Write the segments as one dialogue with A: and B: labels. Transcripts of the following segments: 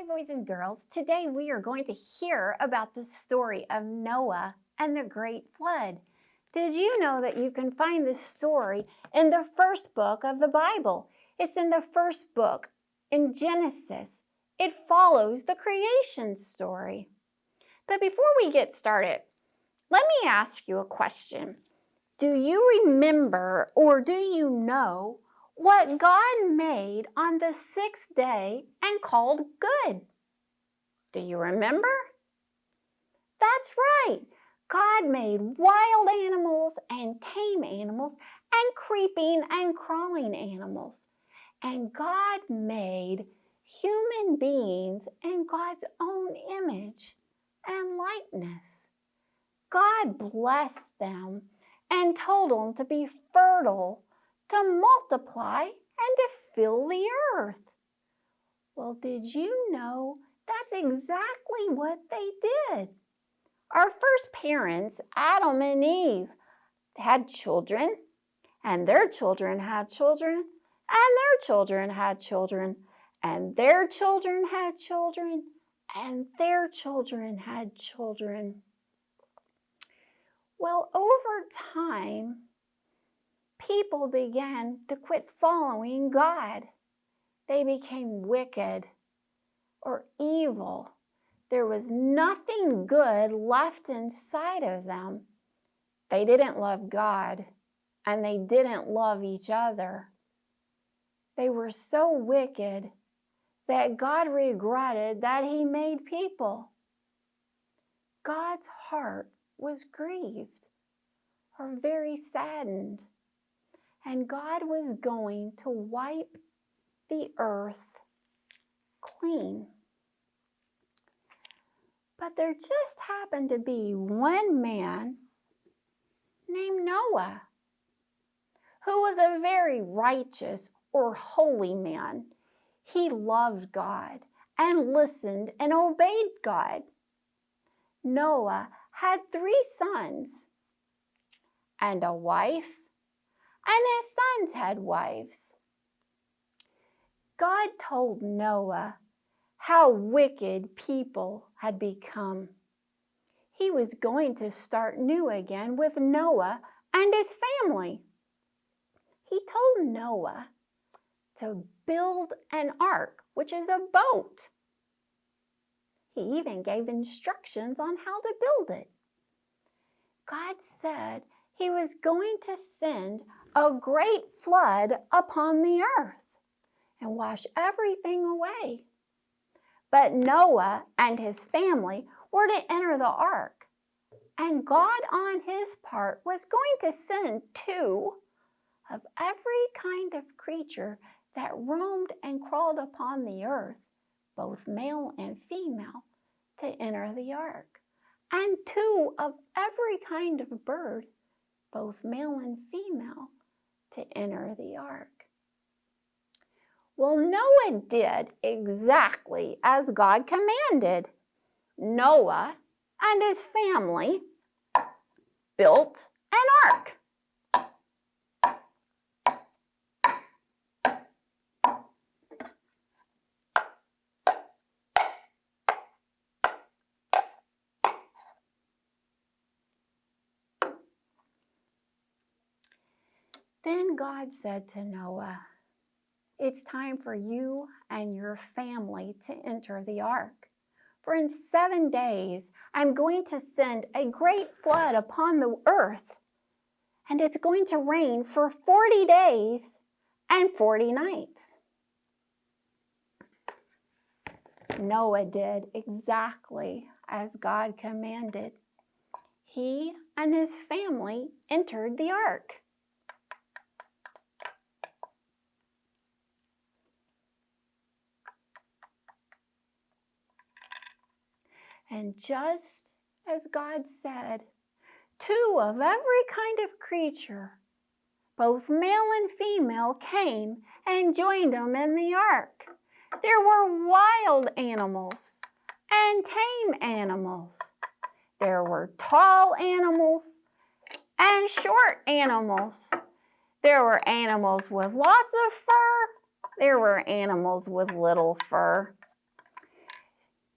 A: Hi, boys and girls. Today we are going to hear about the story of Noah and the great flood. Did you know that you can find this story in the first book of the Bible? It's in the first book, in Genesis. It follows the creation story. But before we get started, let me ask you a question. Do you remember or do you know what God made on the sixth day and called good? Do you remember? That's right. God made wild animals and tame animals and creeping and crawling animals. And God made human beings in God's own image and likeness. God blessed them and told them to be fertile, to multiply, and to fill the earth. Well, did you know that's exactly what they did? Our first parents, Adam and Eve, had children, and their children had children, and their children had children, and their children had children, and their children had children. Well, over time, people began to quit following God. They became wicked or evil. There was nothing good left inside of them. They didn't love God, and they didn't love each other. They were so wicked that God regretted that He made people. God's heart was grieved or very saddened, and God was going to wipe the earth clean. But there just happened to be one man named Noah, who was a very righteous or holy man. He loved God and listened and obeyed God. Noah had 3 sons and a wife, and his sons had wives. God told Noah how wicked people had become. He was going to start new again with Noah and his family. He told Noah to build an ark, which is a boat. He even gave instructions on how to build it. God said He was going to send a great flood upon the earth and wash everything away. But Noah and his family were to enter the ark, and God on His part was going to send 2 of every kind of creature that roamed and crawled upon the earth, both male and female, to enter the ark, and 2 of every kind of bird, both male and female, to enter the ark. Well, Noah did exactly as God commanded. Noah and his family built an ark. Then God said to Noah, "It's time for you and your family to enter the ark. For in 7 days, I'm going to send a great flood upon the earth, and it's going to rain for 40 days and 40 nights. Noah did exactly as God commanded. He and his family entered the ark. And just as God said, 2 of every kind of creature, both male and female, came and joined them in the ark. There were wild animals and tame animals. There were tall animals and short animals. There were animals with lots of fur. There were animals with little fur.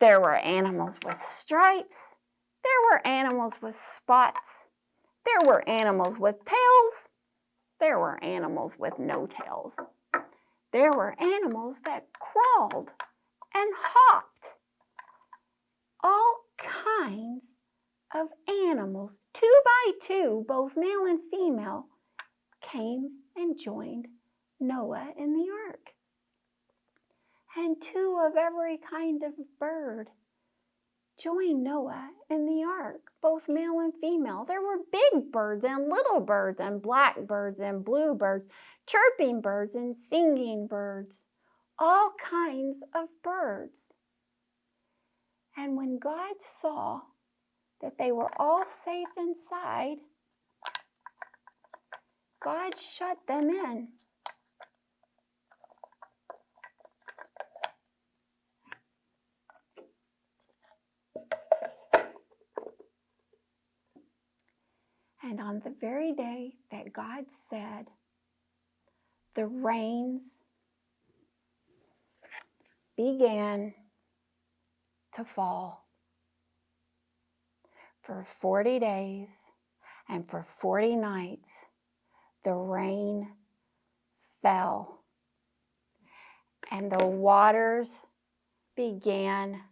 A: There were animals with stripes. There were animals with spots. There were animals with tails. There were animals with no tails. There were animals that crawled and hopped. All kinds of animals, 2 by 2, both male and female, came and joined Noah in the ark. And 2 of every kind of bird joined Noah in the ark, both male and female. There were big birds and little birds and blackbirds and bluebirds, chirping birds and singing birds, all kinds of birds. And when God saw that they were all safe inside, God shut them in. And on the very day that God said, the rains began to fall. For 40 days and for 40 nights, the rain fell. And the waters began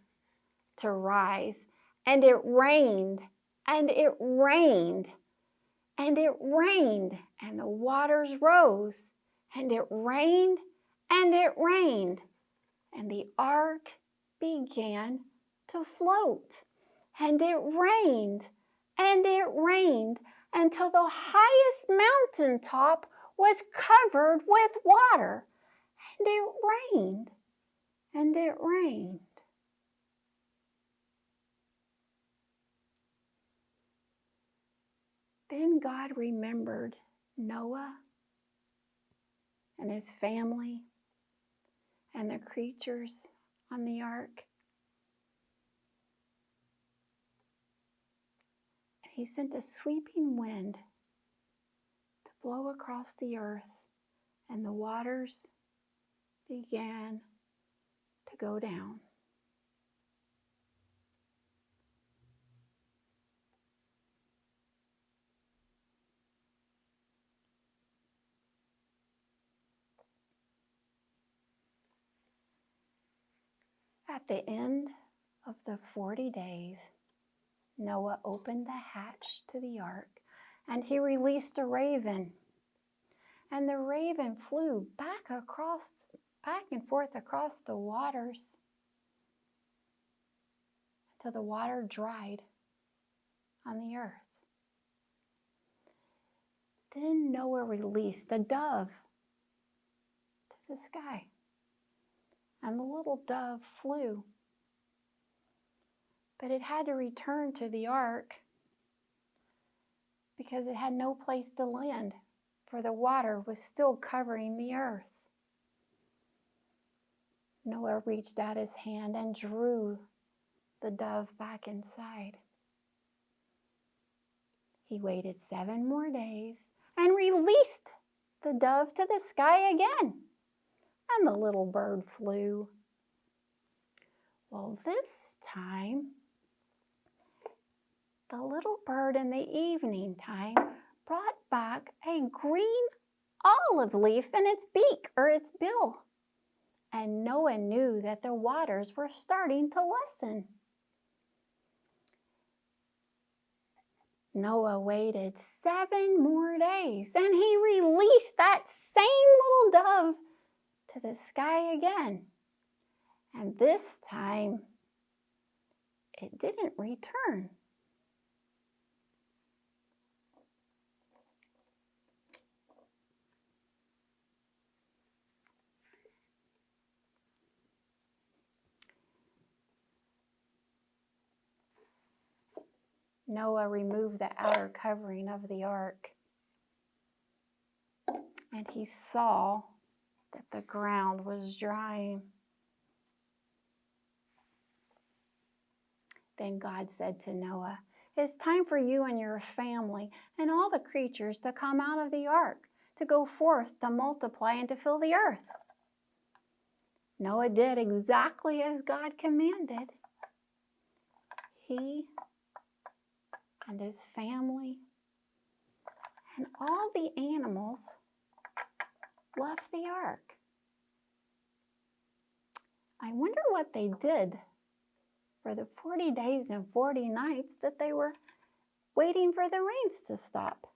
A: to rise. And it rained, and it rained, and it rained, and the waters rose, and it rained, and it rained, and the ark began to float. And it rained, and it rained, until the highest mountaintop was covered with water. And it rained, and it rained. Then God remembered Noah and his family and the creatures on the ark. And he sent a sweeping wind to blow across the earth, and the waters began to go down. At the end of the 40 days, Noah opened the hatch to the ark, and he released a raven. And the raven flew back and forth across the waters until the water dried on the earth. Then Noah released a dove to the sky, and the little dove flew. But it had to return to the ark because it had no place to land, for the water was still covering the earth. Noah reached out his hand and drew the dove back inside. He waited 7 more days and released the dove to the sky again, and the little bird flew. Well, this time, the little bird in the evening time brought back a green olive leaf in its beak or its bill. And Noah knew that the waters were starting to lessen. Noah waited 7 more days, and he released that same little dove to the sky again. And this time, it didn't return. Noah removed the outer covering of the ark, and he saw that the ground was drying. Then God said to Noah, "It's time for you and your family and all the creatures to come out of the ark, to go forth, to multiply, and to fill the earth." Noah did exactly as God commanded, he and his family and all the animals left the ark. I wonder what they did for the 40 days and 40 nights that they were waiting for the rains to stop.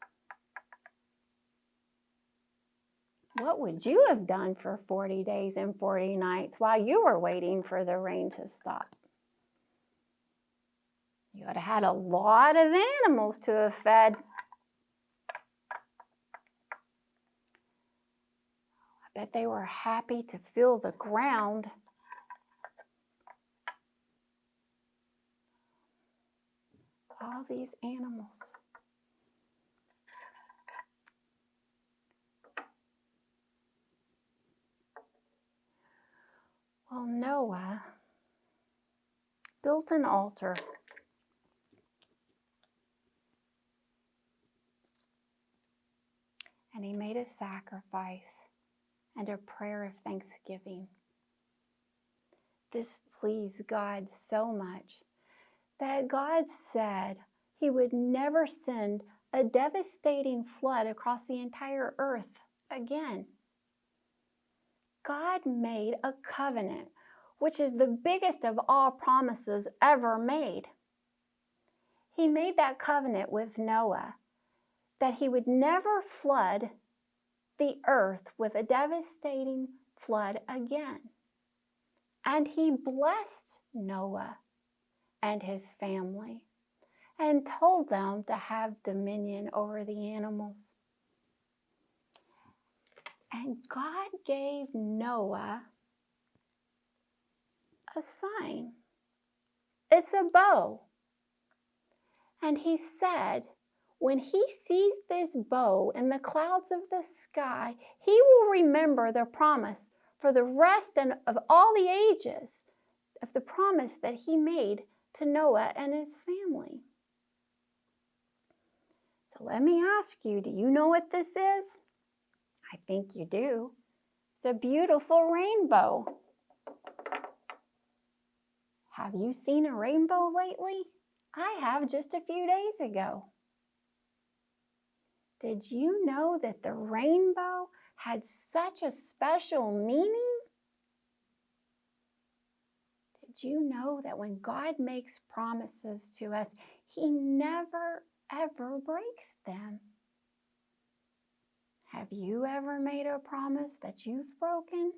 A: What would you have done for 40 days and 40 nights while you were waiting for the rain to stop? You would have had a lot of animals to have fed. I bet they were happy to feel the ground. All these animals. Well, Noah built an altar. And he made a sacrifice and a prayer of thanksgiving. This pleased God so much that God said he would never send a devastating flood across the entire earth again. God made a covenant, which is the biggest of all promises ever made. He made that covenant with Noah that he would never flood the earth with a devastating flood again. And he blessed Noah and his family and told them to have dominion over the animals. And God gave Noah a sign. It's a bow. And he said, when he sees this bow in the clouds of the sky, he will remember the promise for the rest of all the ages of the promise that he made to Noah and his family. So let me ask you, do you know what this is? I think you do. It's a beautiful rainbow. Have you seen a rainbow lately? I have just a few days ago. Did you know that the rainbow had such a special meaning? Did you know that when God makes promises to us, he never, ever breaks them? Have you ever made a promise that you've broken?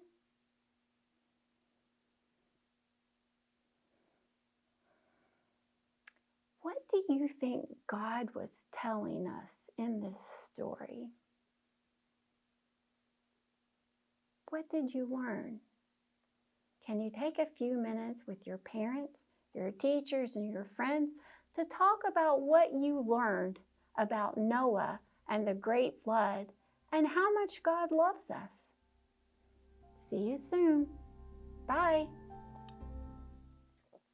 A: What do you think God was telling us in this story? What did you learn? Can you take a few minutes with your parents, your teachers, and your friends to talk about what you learned about Noah and the great flood and how much God loves us? See you soon. Bye.